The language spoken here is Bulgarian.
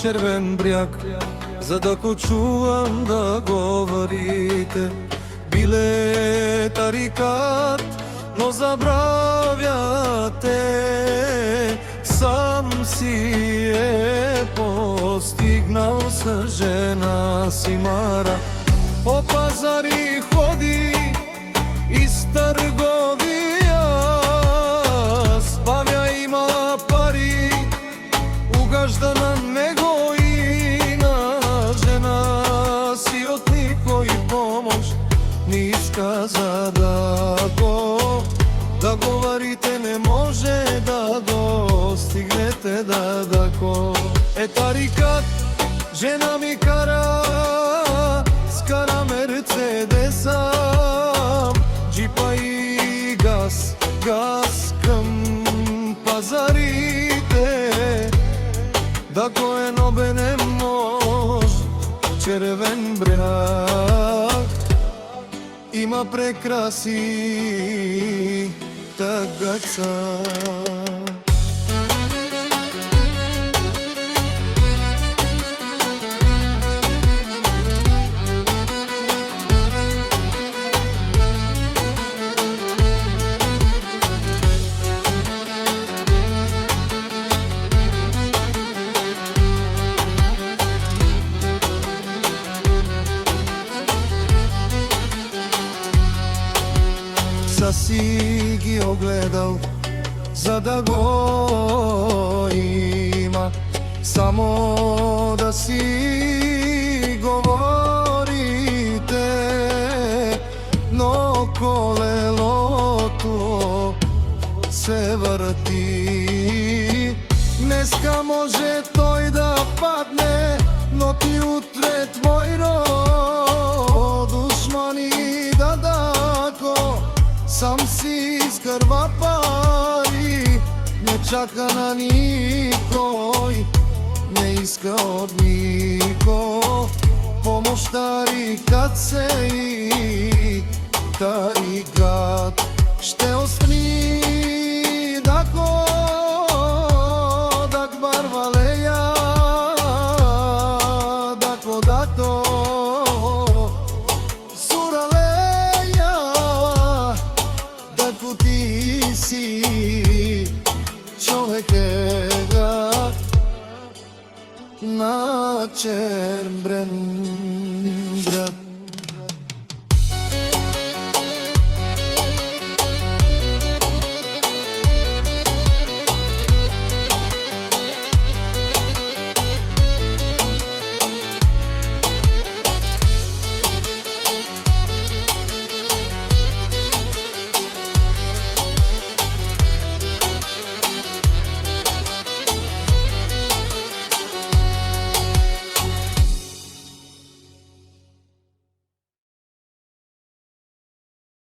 червен бряг, за да го чувам да говорите. Биле тарикат, но забравяте, сам си е постигнал с жена си Мара. По пазари ходи из търговия, спавя има пари, угажда на него и на жена си. От никой помощ не иска, за да говорите, не може да го стигнете дадако. Е тарикат, жена ми кара, скара Мерцедеса, джипа и газ към пазарите. Да го е нобенен мост, червен бряг, има прекраси тъгаца. Си ги огледал, за да го има, само да си говорите. Но колелото се върти, днеска може той да падне, но ти утре твой род душмани дадако. Сам си изкарва пари, не чака на никой, не иска от никой помощ. Тарикат се и тарикат ще остани дако, дак барвалея, дако дато ти си човекега на